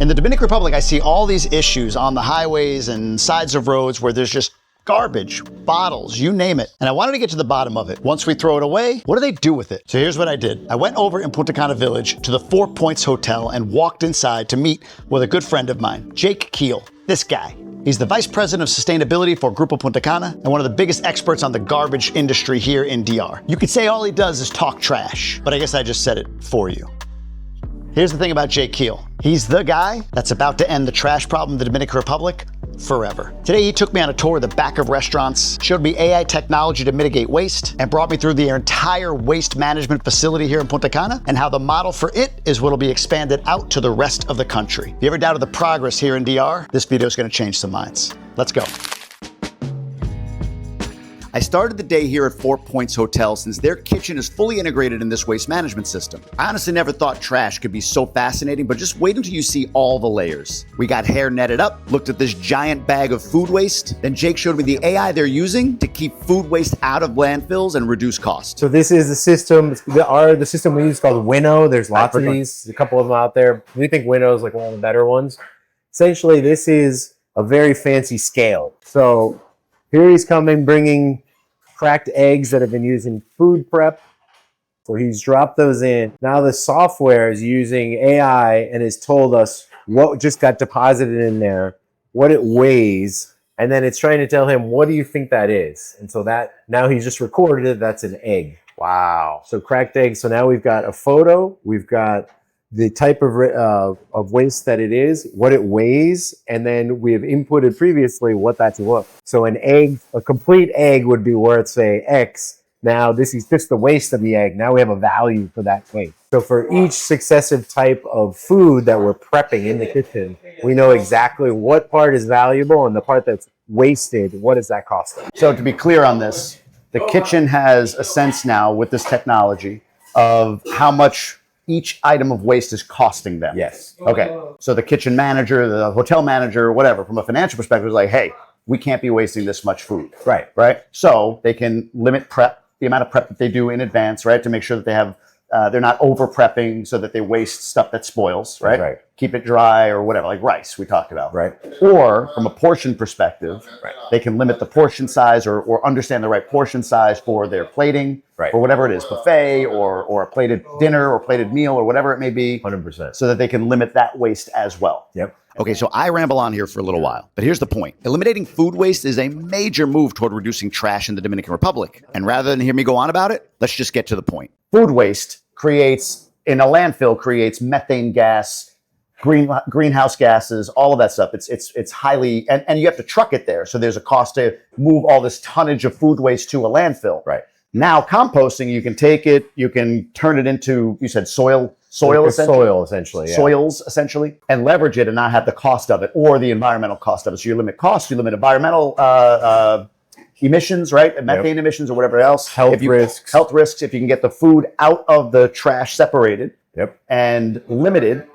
In the Dominican Republic, I see all these issues on the highways and sides of roads where there's just garbage, bottles, you name it. And I wanted to get to the bottom of it. Once we throw it away, what do they do with it? So here's what I did. I went over in Punta Cana Village to the 4 Points Hotel and walked inside to meet with a good friend of mine, Jake Keel. This guy. He's the Vice President of Sustainability for Grupo Puntacana and one of the biggest experts on the garbage industry here in DR. You could say all he does is talk trash, but I guess I just said it for you. Here's the thing about Jake Keel. He's the guy that's about to end the trash problem in the Dominican Republic forever. Today, he took me on a tour of the back of restaurants, showed me AI technology to mitigate waste, and brought me through the entire waste management facility here in Punta Cana and how the model for it is what will be expanded out to the rest of the country. If you ever doubted the progress here in DR, this video is going to change some minds. Let's go. I started the day here at 4 Points Hotel since their kitchen is fully integrated in this waste management system. I honestly never thought trash could be so fascinating, but just wait until you see all the layers. We got hair netted up, looked at this giant bag of food waste, then Jake showed me the AI they're using to keep food waste out of landfills and reduce costs. So this is the system, the system we use is called Winnow. There's lots of these, there's a couple of them out there. We think Winnow is like one of the better ones. Essentially, this is a very fancy scale. So here he's coming, bringing cracked eggs that have been used in food prep. So he's dropped those in. Now the software is using AI and has told us what just got deposited in there, what it weighs, and then it's trying to tell him, what do you think that is? And so that, now he's just recorded it, that's an egg. Wow. So cracked eggs. So now we've got a photo, we've got the type of waste that it is, what it weighs, and then we have inputted previously what that's worth. So an egg, a complete egg would be worth, say, X. Now this is just the waste of the egg. Now we have a value for that waste. So for each successive type of food that we're prepping in the kitchen, we know exactly what part is valuable and the part that's wasted, what does that cost us? So to be clear on this, the kitchen has a sense now with this technology of how much each item of waste is costing them. Yes. Okay. So the kitchen manager, the hotel manager, whatever, from a financial perspective, is like, hey, we can't be wasting this much food. Right. Right. So they can limit prep, the amount of prep that they do in advance, right? To make sure that they have, they're not over prepping so that they waste stuff that spoils, right? Right. Keep it dry or whatever, like rice we talked about. Right. Or from a portion perspective, right, they can limit the portion size or understand the right portion size for their plating, right, or whatever it is, buffet or a plated dinner or plated meal or whatever it may be. 100%. So that they can limit that waste as well. Yep. Okay, so I ramble on here for a little while, but here's the point. Eliminating food waste is a major move toward reducing trash in the Dominican Republic. And rather than hear me go on about it, let's just get to the point. Food waste creates, in a landfill, creates methane gas, greenhouse gases, all of that stuff. It's highly, and you have to truck it there. So there's a cost to move all this tonnage of food waste to a landfill. Right. Now composting, you can take it, you can turn it into, you said soil essentially, yeah. Soils essentially, and leverage it and not have the cost of it or the environmental cost of it. So you limit costs, you limit environmental emissions, right? Methane emissions or whatever else. Health risks. If you can get the food out of the trash separated and limited,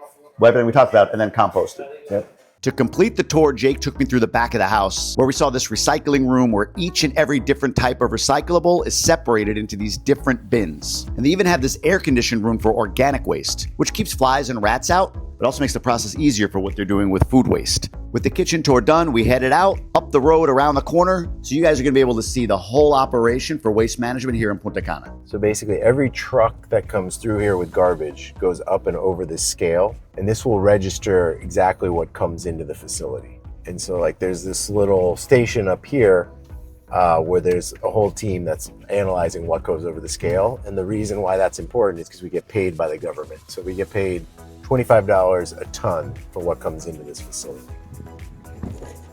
everything we talked about, and then composted. Yep. To complete the tour, Jake took me through the back of the house where we saw this recycling room where each and every different type of recyclable is separated into these different bins. And they even have this air-conditioned room for organic waste, which keeps flies and rats out, but also makes the process easier for what they're doing with food waste. With the kitchen tour done, we headed out, up the road, around the corner, so you guys are gonna be able to see the whole operation for waste management here in Punta Cana. So basically every truck that comes through here with garbage goes up and over this scale, and this will register exactly what comes into the facility. And so like there's this little station up here where there's a whole team that's analyzing what goes over the scale. And the reason why that's important is because we get paid by the government. So we get paid $25 a ton for what comes into this facility.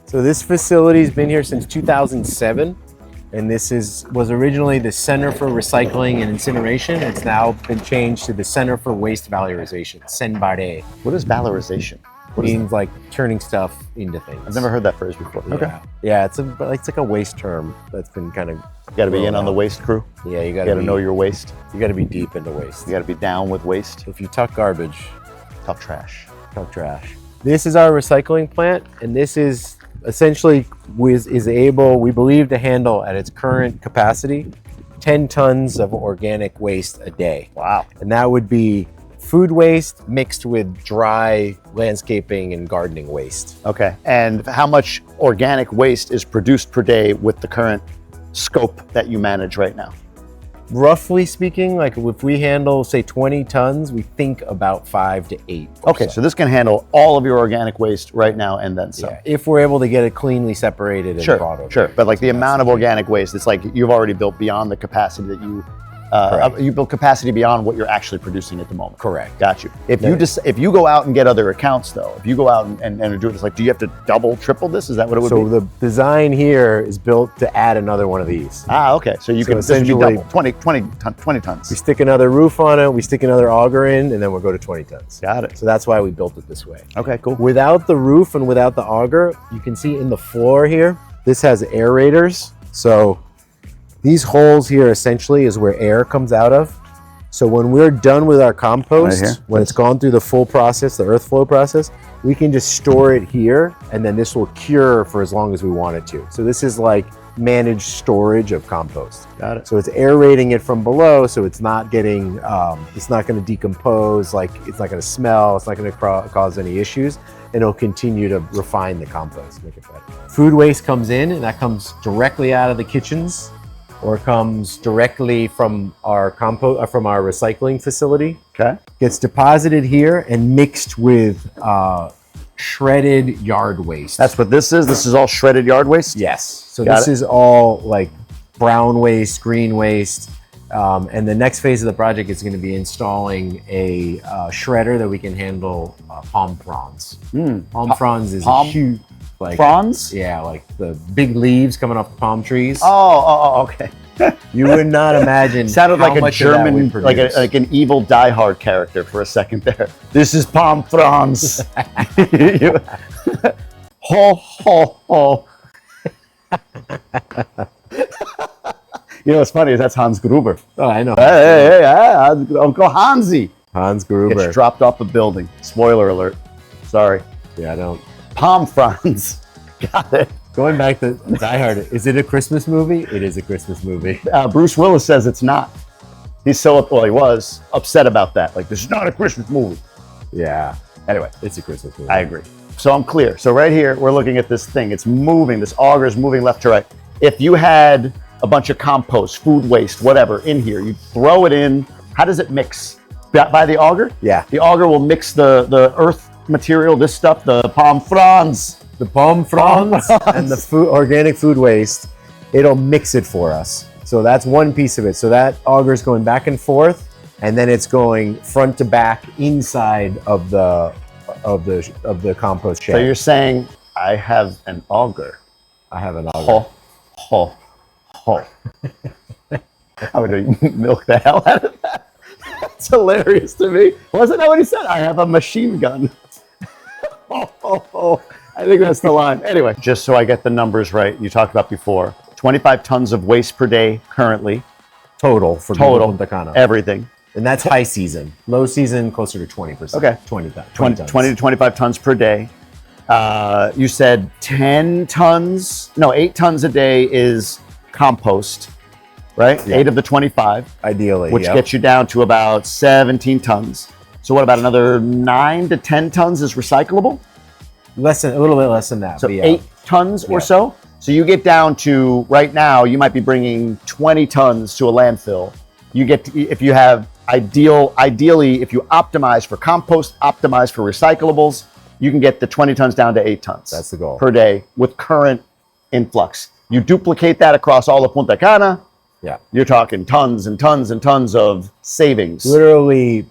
So this facility's been here since 2007, and this was originally the Center for Recycling and Incineration. It's now been changed to the Center for Waste Valorization, CENVARE. What is valorization? It means like turning stuff into things. I've never heard that phrase before. Okay. Yeah, it's like a waste term that's been kind of. You got to be in on the waste crew. Yeah, you got to know your waste. You got to be deep into waste. You got to be down with waste. If you talk garbage, talk trash. Talk trash. This is our recycling plant, and this is essentially is able, we believe, to handle at its current capacity 10 tons of organic waste a day. Wow. And that would be food waste mixed with dry landscaping and gardening waste. Okay. And how much organic waste is produced per day with the current scope that you manage right now? Roughly speaking, like if we handle, say, 20 tons, we think about 5 to 8. Okay, so this can handle all of your organic waste right now and then some. Yeah, if we're able to get it cleanly separated and brought over. Sure. But like the amount of organic waste, it's like you've already built beyond the capacity that you build capacity beyond what you're actually producing at the moment. Correct. Got you. If you go out and get other accounts though, if you go out and do it, it's like, do you have to double, triple this? Is that what it would be? So the design here is built to add another one of these. Ah, okay. So you can essentially double, 20 tons. We stick another roof on it, we stick another auger in, and then we'll go to 20 tons. Got it. So that's why we built it this way. Okay, cool. Without the roof and without the auger, you can see in the floor here, this has aerators. So these holes here essentially is where air comes out of. So when we're done with our compost, right here, when it's gone through the full process, the earth flow process, we can just store it here, and then this will cure for as long as we want it to. So this is like managed storage of compost. Got it. So it's aerating it from below, so it's not getting, it's not going to decompose, like it's not going to smell, it's not going to cause any issues, and it'll continue to refine the compost, make it better. Food waste comes in, and that comes directly out of the kitchens, or comes directly from our from our recycling facility. Okay. Gets deposited here and mixed with shredded yard waste. That's what this is? This is all shredded yard waste? Yes. So this is all like brown waste, green waste. And the next phase of the project is going to be installing a shredder that we can handle palm fronds. Palm fronds is huge. Like fronds? Yeah, like the big leaves coming off the palm trees. Oh, okay. You would not imagine. Sounded how like a much of that we German, produce. like an evil Die Hard character for a second there. This is palm fronds. Ho, ho, ho. You know what's funny is that's Hans Gruber. Oh, I know. Hey, Uncle Hansi. Hans Gruber. Gets dropped off a building. Spoiler alert. Sorry. Yeah, I don't. Palm fronds. Got it. Going back to Die Hard, is it a Christmas movie? It is a Christmas movie. Bruce Willis says it's not. He's he was upset about that. Like, this is not a Christmas movie. Yeah. Anyway, it's a Christmas movie. I agree. So I'm clear. So right here, we're looking at this thing. It's moving. This auger is moving left to right. If you had a bunch of compost, food waste, whatever, in here, you throw it in. How does it mix? By the auger? Yeah. The auger will mix the earth material, this stuff, the palm fronds. The palm fronds and the organic food waste, it'll mix it for us. So that's one piece of it. So that auger is going back and forth, and then it's going front to back inside of the compost shed. So you're saying I have an auger. I have an auger. Ho. I would milk the hell out of that. That's hilarious to me. Wasn't that what he said? I have a machine gun. I think that's the line. Anyway, just so I get the numbers right, you talked about before, 25 tons of waste per day currently. Total for Grupo Puntacana. Cana. Everything. And that's high season. Low season, closer to 20%. Okay. 20 to 25 tons per day. You said 8 tons a day is compost, right? Yeah. 8 of the 25. Ideally, which gets you down to about 17 tons. So what about another 9 to 10 tons is recyclable? A little bit less than that. So 8 tons or so. So you get down to, right now, you might be bringing 20 tons to a landfill. You get to, if you have ideally, if you optimize for compost, optimize for recyclables, you can get the 20 tons down to 8 tons. That's the goal. Per day with current influx. You duplicate that across all of Punta Cana. Yeah. You're talking tons and tons and tons of savings. Literally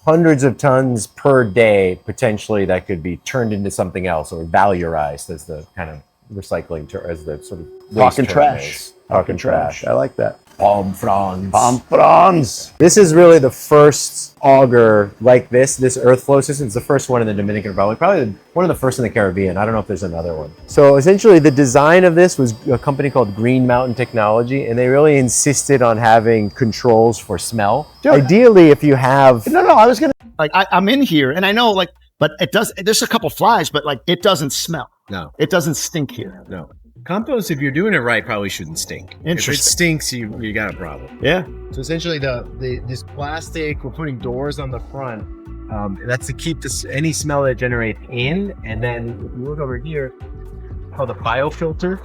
hundreds of tons per day, potentially, that could be turned into something else or valorized as the kind of recycling, as the sort of talking trash. Talking trash. I like that. Palm fronds. Palm fronds. This is really the first auger like this earth flow system. It's the first one in the Dominican Republic, probably one of the first in the Caribbean. I don't know if there's another one. So essentially the design of this was a company called Green Mountain Technology, and they really insisted on having controls for smell. Dude, ideally, if you have... No, I was going to... Like, I'm in here, and I know, like, but it does... There's a couple flies, but, like, it doesn't smell. No. It doesn't stink here. No. Compost, if you're doing it right, probably shouldn't stink. If it Interesting. stinks, you got a problem. Yeah. So essentially, this plastic, we're putting doors on the front. That's to keep any smell that generates in. And then if you look over here, called a biofilter.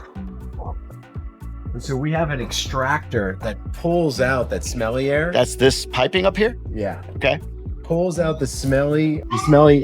And so we have an extractor that pulls out that smelly air. That's this piping up here? Yeah. Okay. Pulls out the smelly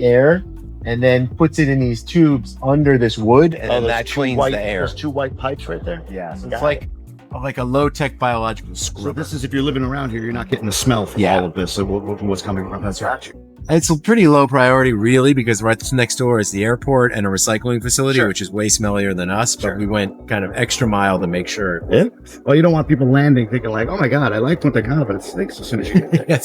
air and then puts it in these tubes under this wood, and then that cleans the air. There's 2 white pipes right there? Yeah, so it's like a low-tech biological scrubber. So this is, if you're living around here, you're not getting the smell from all of this, so what's coming from. That's right. It's a pretty low priority, really, because right next door is the airport and a recycling facility, which is way smellier than us, but we went kind of extra mile to make sure. Yeah? Well, you don't want people landing thinking like, oh my God, I like Punta Cana, but it stinks as soon as you get there.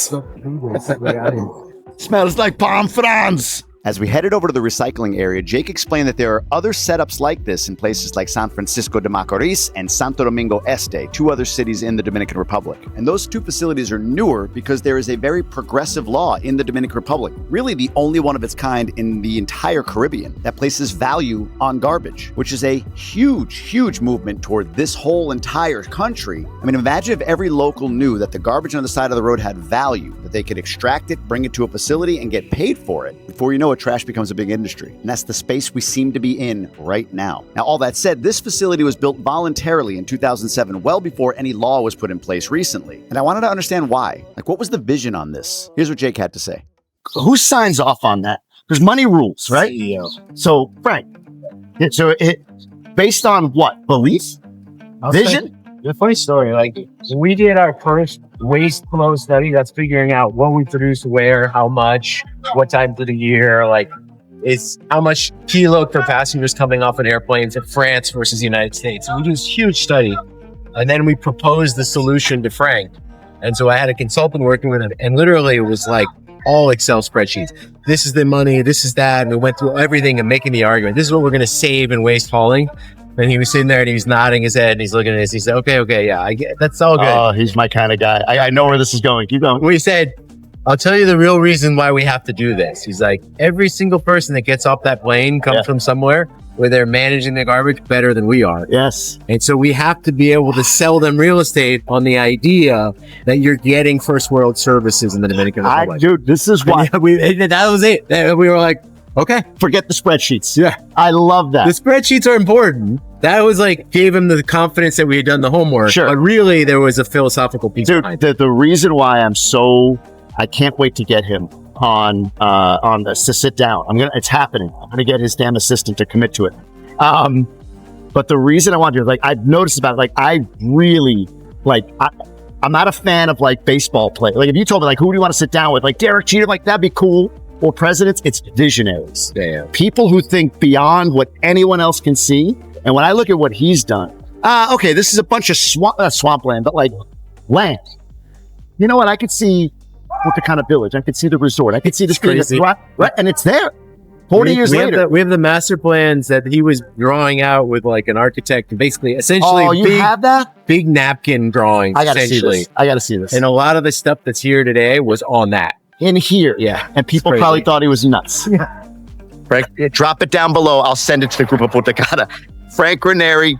Smells like palm fronds. As we headed over to the recycling area, Jake explained that there are other setups like this in places like San Francisco de Macorís and Santo Domingo Este, 2 other cities in the Dominican Republic. And those 2 facilities are newer because there is a very progressive law in the Dominican Republic, really the only one of its kind in the entire Caribbean, that places value on garbage, which is a huge, huge movement toward this whole entire country. I mean, imagine if every local knew that the garbage on the side of the road had value, that they could extract it, bring it to a facility, and get paid for it. Before you know it, trash becomes a big industry. And that's the space we seem to be in right now. Now, all that said, this facility was built voluntarily in 2007, well before any law was put in place recently. And I wanted to understand why. Like, what was the vision on this? Here's what Jake had to say. Who signs off on that? There's money rules, right? CEO. So, Frank, based on what? Belief? Vision? The funny story, like we did our first waste flow study that's figuring out what we produce where, how much, what time of the year, like it's how much kilo per passengers coming off an airplane to France versus the United States. And we do this huge study and then we proposed the solution to Frank. And so I had a consultant working with him and literally it was like all Excel spreadsheets. This is the money, this is that. And we went through everything and making the argument. This is what we're going to save in waste hauling. And he was sitting there and he was nodding his head and he's looking at us. He said, okay, yeah, I get that's all good. Oh, he's my kind of guy. I know where this is going. Keep going. We said, I'll tell you the real reason why we have to do this. He's like, every single person that gets off that plane comes from somewhere where they're managing their garbage better than we are. Yes. And so we have to be able to sell them real estate on the idea that you're getting first world services in the Dominican Republic. Dude, this is why. That was it. We were like, okay. Forget the spreadsheets. Yeah. I love that. The spreadsheets are important. That was like, gave him the confidence that we had done the homework. Sure. But really, there was a philosophical piece behind it. The reason why I can't wait to get him on this, to sit down. It's happening. I'm going to get his damn assistant to commit to it. But the reason I want to do it, like, I've noticed about it, like, I really, like, I'm not a fan of, like, baseball play. Like, if you told me, like, who do you want to sit down with? Like, Derek Jeter, like, that'd be cool. Or presidents, it's visionaries. Yeah. People who think beyond what anyone else can see. And when I look at what he's done, okay, this is a bunch of swampland, but like land. You know what? I could see Puntacana Village. I could see the resort. I could see the street. Right? And it's there. 40 years later. We have the master plans that he was drawing out with like an architect, basically, essentially. Oh, you have that? Big napkin drawings. I got to see this. I got to see this. And a lot of the stuff that's here today was on that. In here. Yeah. And people probably thought he was nuts. Yeah. Frank, drop it down below. I'll send it to the Grupo Puntacana. Frank Rainieri,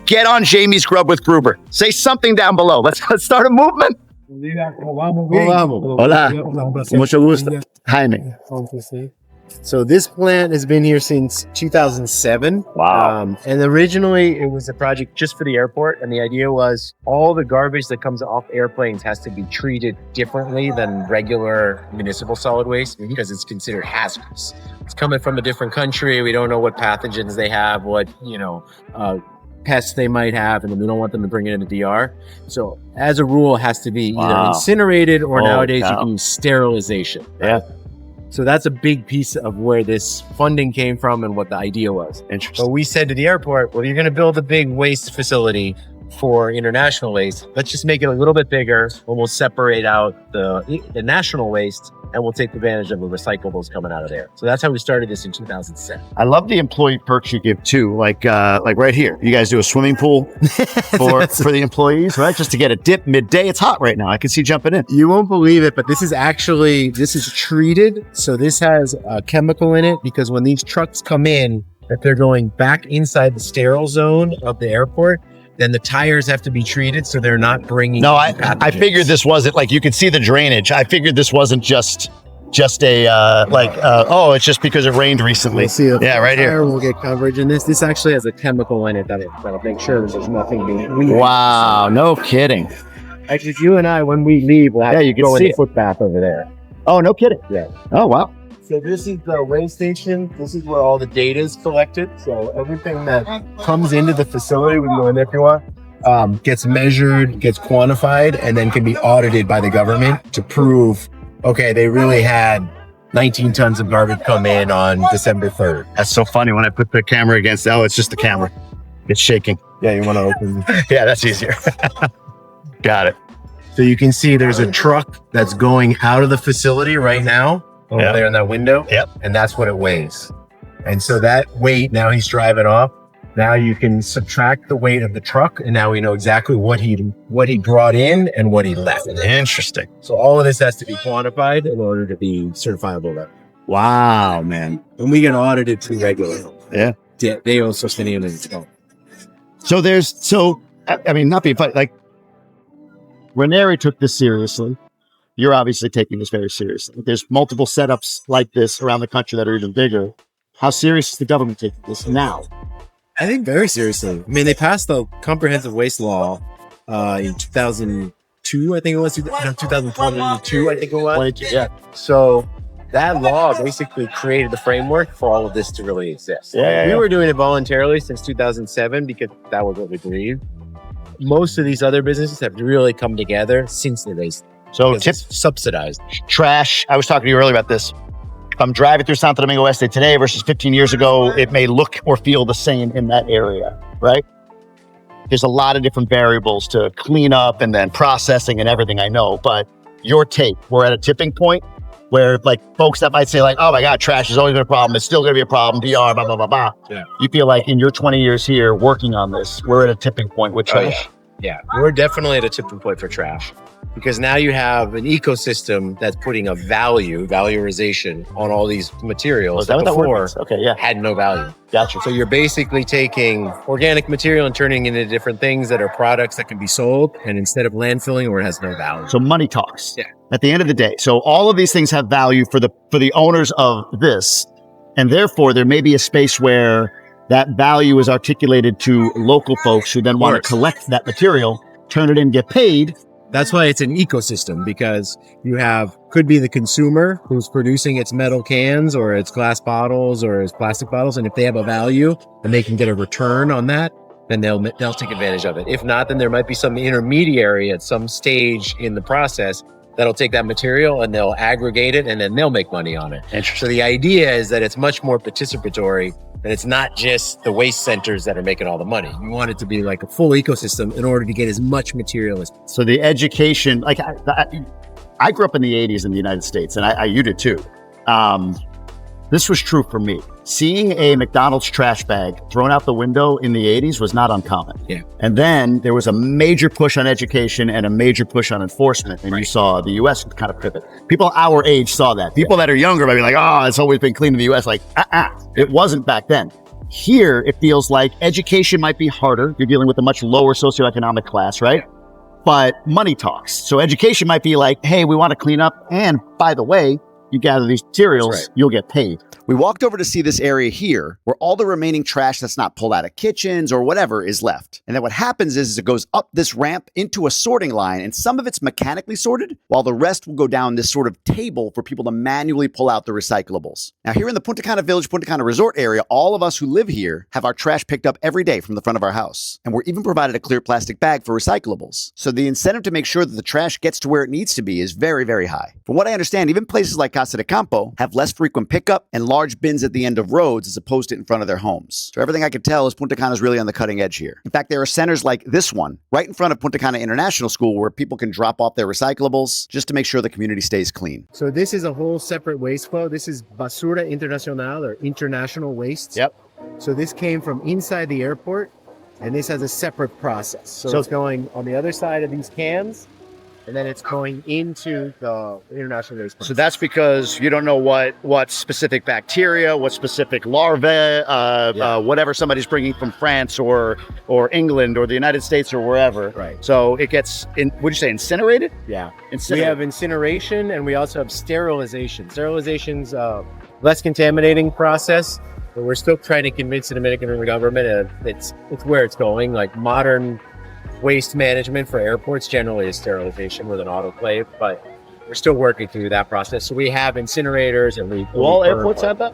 get on Jamie's Grub with Gruber. Say something down below. Let's start a movement. Hola. Mucho gusto. Jaime. So this plant has been here since 2007. Wow. And originally it was a project just for the airport. And the idea was all the garbage that comes off airplanes has to be treated differently than regular municipal solid waste because it's considered hazardous. It's coming from a different country. We don't know what pathogens they have, what, pests they might have, and we don't want them to bring it into DR. So as a rule, it has to be either incinerated or nowadays you can use sterilization. Yeah. So that's a big piece of where this funding came from and what the idea was. Interesting. So we said to the airport, well, you're going to build a big waste facility for international waste. Let's just make it a little bit bigger and we'll separate out the national waste and we'll take advantage of the recyclables coming out of there. So that's how we started this in 2007. I love the employee perks you give too. Like right here, you guys do a swimming pool for the employees, right? Just to get a dip midday. It's hot right now. I can see jumping in. You won't believe it, but this is treated. So this has a chemical in it because when these trucks come in, If they're going back inside the sterile zone of the airport, then the tires have to be treated so they're not bringing. No, I figured this wasn't like, you could see the drainage. I figured this wasn't just a oh, it's just because it rained recently. We'll see if yeah, right here. We'll get coverage in this. This actually has a chemical in it that'll make sure that there's nothing being. Wow, no kidding. Actually, you and I, when we leave, we'll have you to can go in see the it. footpath over there. Oh, no kidding. Yeah. Oh, wow. So this is the weigh station. This is where all the data is collected. So everything that comes into the facility, we can go in there if you want, gets measured, gets quantified, and then can be audited by the government to prove, okay, they really had 19 tons of garbage come in on December 3rd. That's so funny when I put the camera against, oh, it's just the camera. It's shaking. Yeah, you want to open? Yeah, that's easier. Got it. So you can see there's a truck that's going out of the facility right now. Over there in that window. Yep. And that's what it weighs. And so that weight, now he's driving off. Now you can subtract the weight of the truck, and now we know exactly what he brought in and what he left. Interesting. So all of this has to be quantified in order to be certifiable. Wow, man. And we get audited too regularly. Yeah. They also sustainability. So I mean, not being funny, like Rainieri took this seriously. You're obviously taking this very seriously. There's multiple setups like this around the country that are even bigger. How serious is the government taking this now? I think very seriously. I mean, they passed the comprehensive waste law in 2002, I think it was, 2022, I think it was. Yeah. So that law basically created the framework for all of this to really exist. Yeah. We were doing it voluntarily since 2007 because that was what we believed. Most of these other businesses have really come together since the race. So Subsidized. Trash. I was talking to you earlier about this. If I'm driving through Santo Domingo Este today versus 15 years ago, it may look or feel the same in that area, right? There's a lot of different variables to clean up and then processing and everything, I know. But your take, we're at a tipping point where like folks that might say like, oh my God, trash has always been a problem. It's still going to be a problem. DR, blah, blah, blah, blah. Yeah. You feel like in your 20 years here working on this, we're at a tipping point with trash. Yeah, we're definitely at a tipping point for trash because now you have an ecosystem that's putting a valorization on all these materials that before had no value. Gotcha. So you're basically taking organic material and turning it into different things that are products that can be sold, and instead of landfilling where it has no value. So money talks. Yeah. At the end of the day. So all of these things have value for the owners of this, and therefore there may be a space where that value is articulated to local folks who then want to collect that material, turn it in, get paid. That's why it's an ecosystem, because you could be the consumer who's producing its metal cans or its glass bottles or its plastic bottles. And if they have a value and they can get a return on that, then they'll take advantage of it. If not, then there might be some intermediary at some stage in the process that'll take that material and they'll aggregate it and then they'll make money on it. So the idea is that it's much more participatory, and it's not just the waste centers that are making all the money. You want it to be like a full ecosystem in order to get as much material as possible. So the education, like I grew up in the 80s in the United States, and you did too. This was true for me. Seeing a McDonald's trash bag thrown out the window in the 80s was not uncommon. Yeah. And then there was a major push on education and a major push on enforcement. And you saw the US kind of pivot. People our age saw that. People that are younger might be like, oh, it's always been clean in the US. Like, it wasn't back then. Here, it feels like education might be harder. You're dealing with a much lower socioeconomic class, right? But money talks. So education might be like, hey, we want to clean up. And by the way, you gather these materials, you'll get paid. We walked over to see this area here where all the remaining trash that's not pulled out of kitchens or whatever is left. And then what happens is it goes up this ramp into a sorting line, and some of it's mechanically sorted while the rest will go down this sort of table for people to manually pull out the recyclables. Now here in the Punta Cana Village, Punta Cana Resort area, all of us who live here have our trash picked up every day from the front of our house. And we're even provided a clear plastic bag for recyclables. So the incentive to make sure that the trash gets to where it needs to be is very, very high. From what I understand, even places like Casa de Campo have less frequent pickup and large bins at the end of roads as opposed to in front of their homes. So everything I could tell is Punta Cana is really on the cutting edge here. In fact, there are centers like this one right in front of Punta Cana International School where people can drop off their recyclables just to make sure the community stays clean. So this is a whole separate waste flow. This is basura internacional, or international waste. Yep. So this came from inside the airport, and this has a separate process. So it's going on the other side of these cans, and then it's going into the international waste plant. So that's because you don't know what specific bacteria, what specific larvae, whatever somebody's bringing from France or England or the United States or wherever. Right. So it gets, would you say incinerated? Yeah. Incinerated. We have incineration and we also have sterilization. Sterilization's a less contaminating process, but we're still trying to convince the Dominican government it's where it's going. Like modern waste management for airports generally is sterilization with an autoclave, but we're still working through that process. So we have incinerators and we... Do all airports have that?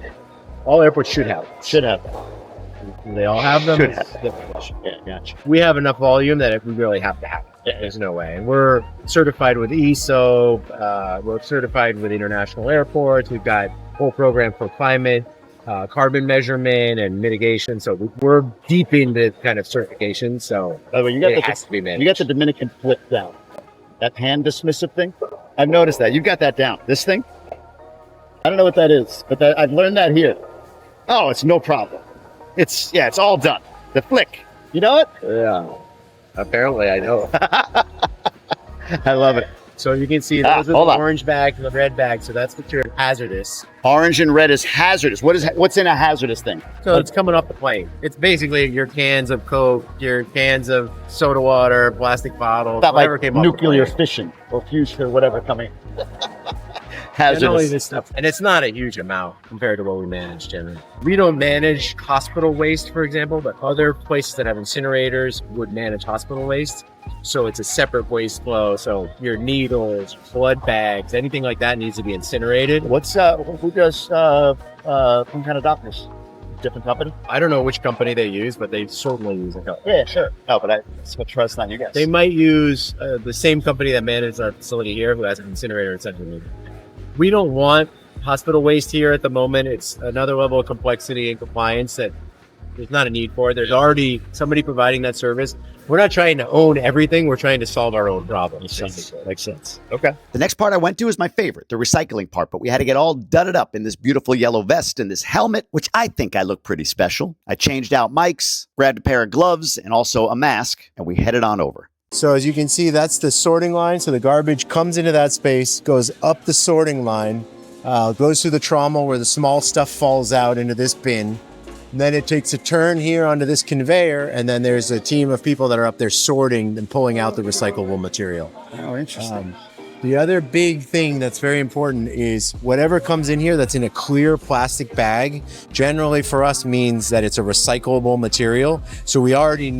All airports should have. Should have. They all have them. Should have. Yeah, gotcha. We have enough volume that we really have to have it. Yeah. There's no way. And we're certified with ESO. We're certified with international airports. We've got a whole program for climate, carbon measurement and mitigation. So we're deep into kind of certification. So By the way, it has to be managed. You got the Dominican flip down. That hand dismissive thing. I've noticed that. You've got that down. This thing? I don't know what that is, but I've learned that here. Oh, it's no problem. It's all done. The flick. You know it? Yeah. Apparently, I know. I love it. So you can see those are the hold on. orange bag and the red bag. So that's considered hazardous. Orange and red is hazardous. What's in a hazardous thing? So it's coming off the plane. It's basically your cans of Coke, your cans of soda water, plastic bottles, Not whatever like came off nuclear the plane. fission or fusion or whatever coming. And only Hazardous. this stuff. And it's not a huge amount compared to what we manage generally. We don't manage hospital waste, for example, but other places that have incinerators would manage hospital waste. So it's a separate waste flow. So your needles, blood bags, anything like that needs to be incinerated. Who does some kind of doctors? Different company? I don't know which company they use, but they certainly use it. Yeah, sure. No, but I trust on you guys. They might use the same company that manages our facility here, who has an incinerator in Central New York. We don't want hospital waste here at the moment. It's another level of complexity and compliance that there's not a need for. There's already somebody providing that service. We're not trying to own everything. We're trying to solve our own problems. Makes sense. Okay. The next part I went to is my favorite, the recycling part, but we had to get all dudded up in this beautiful yellow vest and this helmet, which I think I look pretty special. I changed out mics, grabbed a pair of gloves, and also a mask, and we headed on over. So as you can see, that's the sorting line. So the garbage comes into that space, goes up the sorting line, goes through the trommel where the small stuff falls out into this bin. And then it takes a turn here onto this conveyor, and then there's a team of people that are up there sorting and pulling out the recyclable material. Oh, interesting. The other big thing that's very important is whatever comes in here that's in a clear plastic bag, generally for us means that it's a recyclable material. So we've already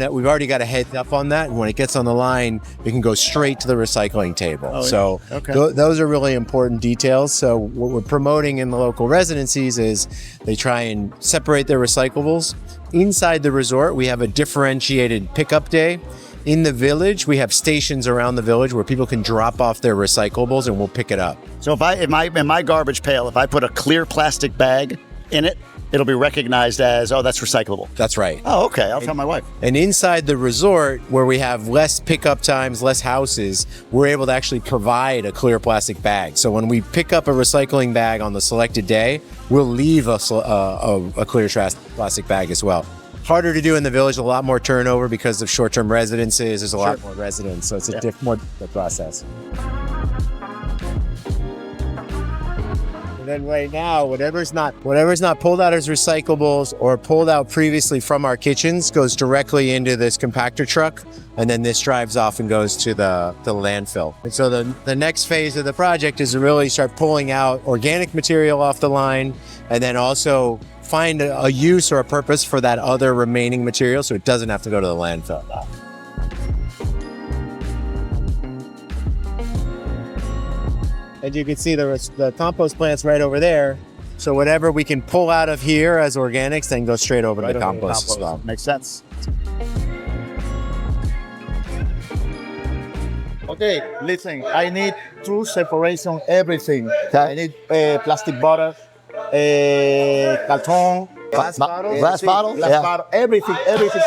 got a heads up on that. And when it gets on the line, it can go straight to the recycling table. Oh, so okay. Those are really important details. So what we're promoting in the local residencies is they try and separate their recyclables. Inside the resort, we have a differentiated pickup day. In the village, we have stations around the village where people can drop off their recyclables and we'll pick it up. So in my garbage pail, if I put a clear plastic bag in it, it'll be recognized as, oh, that's recyclable. That's right. Oh, okay. I'll tell my wife. And inside the resort, where we have less pickup times, less houses, we're able to actually provide a clear plastic bag. So when we pick up a recycling bag on the selected day, we'll leave a clear plastic bag as well. Harder to do in the village, a lot more turnover because of short-term residences. There's a lot more residents, so it's a more process. And then right now, whatever's not pulled out as recyclables or pulled out previously from our kitchens goes directly into this compactor truck, and then this drives off and goes to the landfill. And so the next phase of the project is to really start pulling out organic material off the line, and then also find a use or a purpose for that other remaining material so it doesn't have to go to the landfill. And you can see the compost plant's right over there. So whatever we can pull out of here as organics then goes straight over to the compost as well. Makes sense. Okay, listen, I need true separation, everything. I need plastic bottle, carton, Glass bottles? Glass bottle? Glass bottle, everything,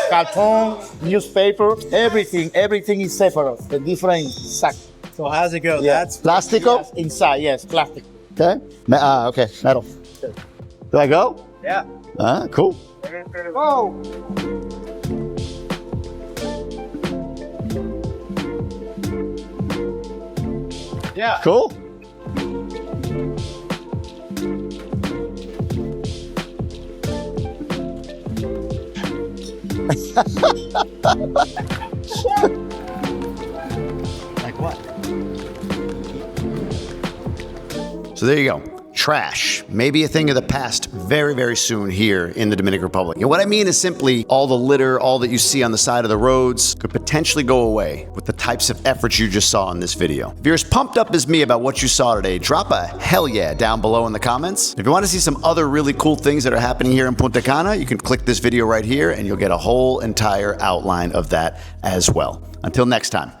carton, newspaper, everything is separate, the different sack. So how's it go? Yeah. That's Plastico? Yes, inside, yes, plastic. Okay. Okay, metal. Do I go? Yeah. Cool. Go! Yeah. Cool. Like what? So there you go. Trash may be a thing of the past very, very soon here in the Dominican Republic. And what I mean is simply all the litter, all that you see on the side of the roads could potentially go away with the types of efforts you just saw in this video. If you're as pumped up as me about what you saw today, drop a hell yeah down below in the comments. If you want to see some other really cool things that are happening here in Punta Cana, you can click this video right here and you'll get a whole entire outline of that as well. Until next time.